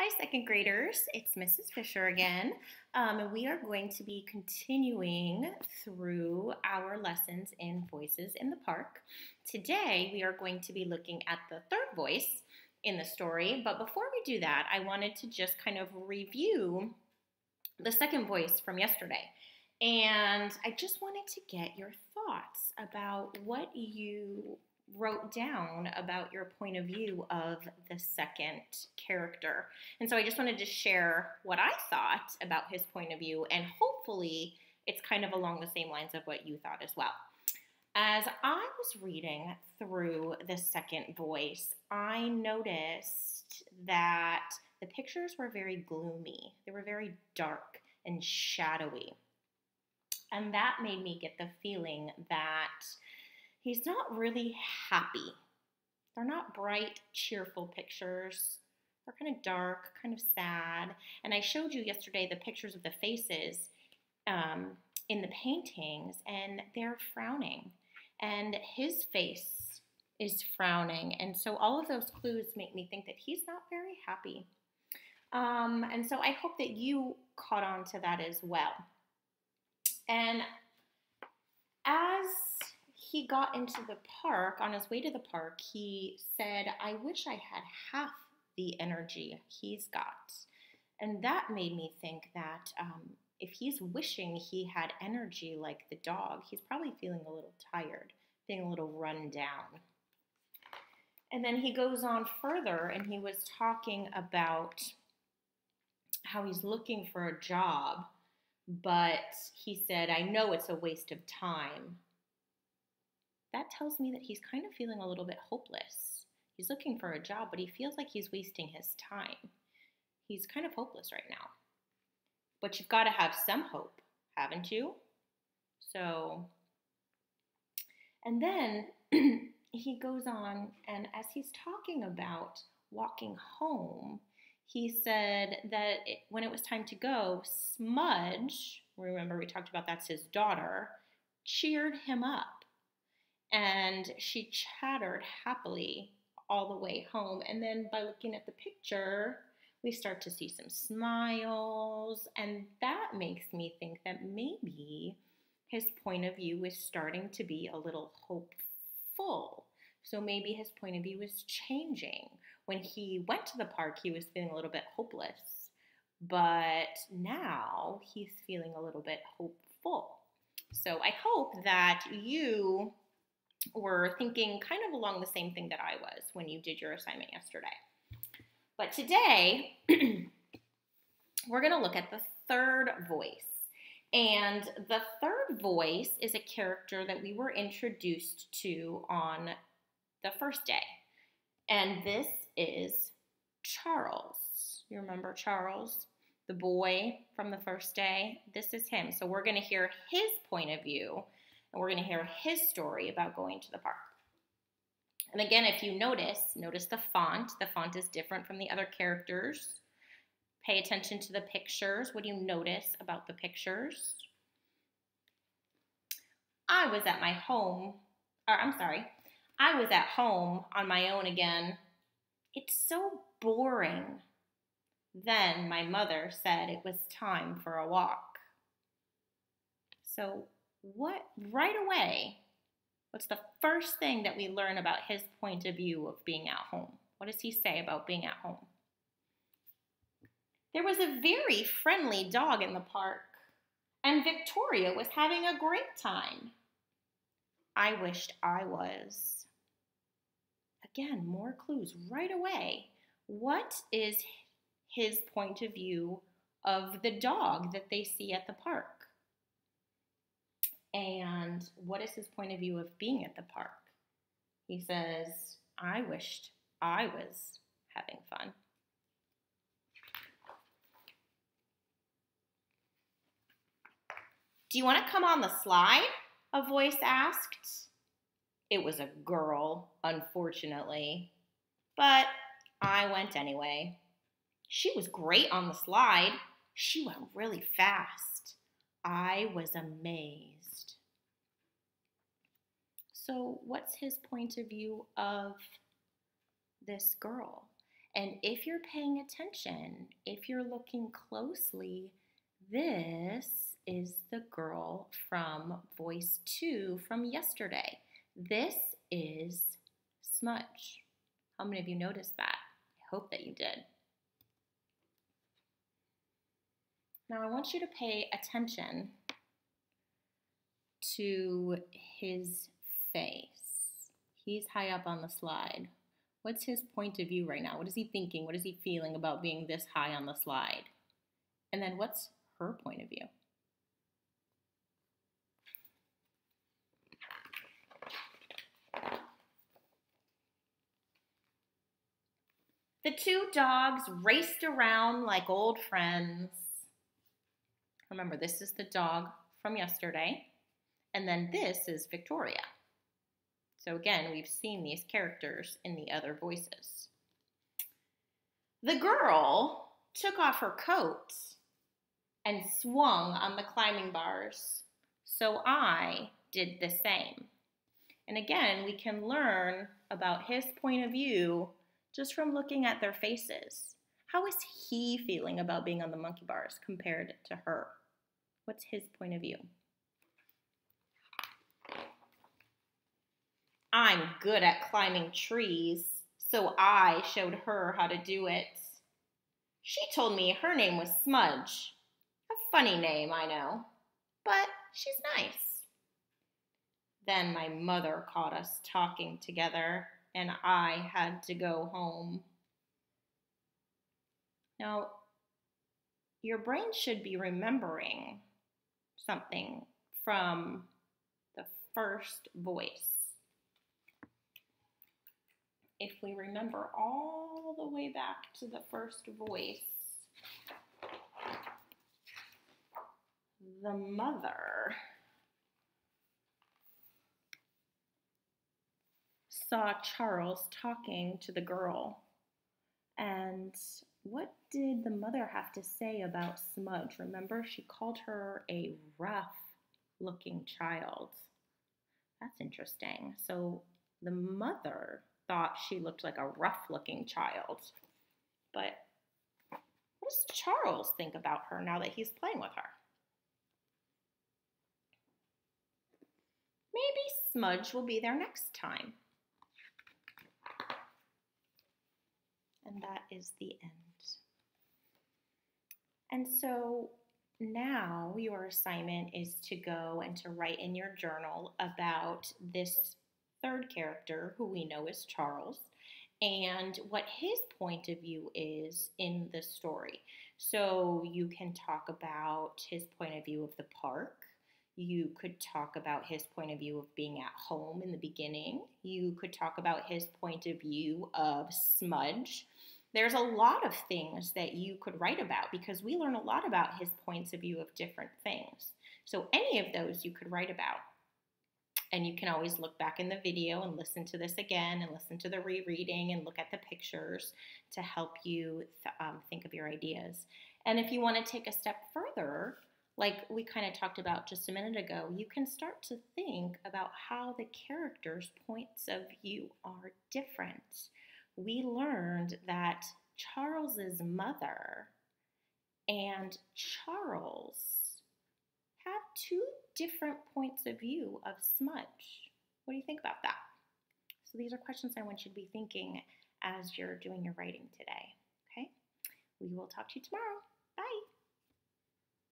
Hi, second graders. It's Mrs. Fisher again. And we are going to be continuing through our lessons in Voices in the Park. Today, we are going to be looking at the third voice in the story. But before we do that, I wanted to just kind of review the second voice from yesterday. And I just wanted to get your thoughts about what you wrote down about your point of view of the second character. And so I just wanted to share what I thought about his point of view, and hopefully it's kind of along the same lines of what you thought as well. As I was reading through the second voice, I noticed that the pictures were very gloomy. They were very dark and shadowy. And that made me get the feeling that he's not really happy. They're not bright, cheerful pictures. They're kind of dark, kind of sad. And I showed you yesterday the pictures of the faces in the paintings, and they're frowning. And his face is frowning. And so all of those clues make me think that he's not very happy. And so I hope that you caught on to that as well. And as he got into the park, on his way to the park, he said, I wish I had half the energy he's got. And that made me think that if he's wishing he had energy like the dog, he's probably feeling a little tired, feeling a little run down. And then he goes on further, and he was talking about how he's looking for a job, but he said, I know it's a waste of time. That tells me that he's kind of feeling a little bit hopeless. He's looking for a job, but he feels like he's wasting his time. He's kind of hopeless right now. But you've got to have some hope, haven't you? So, and then he goes on, and as he's talking about walking home, he said that when it was time to go, Smudge, remember we talked about that's his daughter, cheered him up. And she chattered happily all the way home. And then by looking at the picture, we start to see some smiles. And that makes me think that maybe his point of view is starting to be a little hopeful. So maybe his point of view is changing. When he went to the park, he was feeling a little bit hopeless. But now he's feeling a little bit hopeful. So I hope that you were thinking kind of along the same thing that I was when you did your assignment yesterday. But today, we're going to look at the third voice. And the third voice is a character that we were introduced to on the first day. And this is Charles. You remember Charles, the boy from the first day? This is him. So we're going to hear his point of view, and we're going to hear his story about going to the park. And again, if you notice the font. The font is different from the other characters. Pay attention to the pictures. What do you notice about the pictures? I was at home on my own again. It's so boring. Then my mother said it was time for a walk. So right away, what's the first thing that we learn about his point of view of being at home? What does he say about being at home? There was a very friendly dog in the park, and Victoria was having a great time. I wished I was. Again, more clues right away. What is his point of view of the dog that they see at the park? And what is his point of view of being at the park? He says, I wished I was having fun. Do you want to come on the slide? A voice asked. It was a girl, unfortunately, but I went anyway. She was great on the slide. She went really fast. I was amazed. So what's his point of view of this girl? And if you're paying attention, if you're looking closely, this is the girl from voice 2 from yesterday. This is Smudge. How many of you noticed that? I hope that you did. Now I want you to pay attention to his face. He's high up on the slide. What's his point of view right now? What is he thinking? What is he feeling about being this high on the slide? And then what's her point of view? The two dogs raced around like old friends. Remember, this is the dog from yesterday. And then this is Victoria. So again, we've seen these characters in the other voices. The girl took off her coat and swung on the climbing bars. So I did the same. And again, we can learn about his point of view just from looking at their faces. How is he feeling about being on the monkey bars compared to her? What's his point of view? I'm good at climbing trees, so I showed her how to do it. She told me her name was Smudge. A funny name, I know, but she's nice. Then my mother caught us talking together, and I had to go home. Now, your brain should be remembering something from the first voice. If we remember all the way back to the first voice, the mother saw Charles talking to the girl. And what did the mother have to say about Smudge? Remember, she called her a rough-looking child. That's interesting. So the mother thought she looked like a rough-looking child. But what does Charles think about her now that he's playing with her? Maybe Smudge will be there next time. And that is the end. And so now your assignment is to go and to write in your journal about this third character who we know is Charles and what his point of view is in the story. So you can talk about his point of view of the park. You could talk about his point of view of being at home in the beginning. You could talk about his point of view of Smudge. There's a lot of things that you could write about because we learn a lot about his points of view of different things. So any of those you could write about. And you can always look back in the video and listen to this again and listen to the rereading and look at the pictures to help you think of your ideas. And if you want to take a step further, like we kind of talked about just a minute ago, you can start to think about how the characters' points of view are different. We learned that Charles's mother and Charles have two different points of view of Smudge. What do you think about that? So these are questions I want you to be thinking as you're doing your writing today, okay? We will talk to you tomorrow.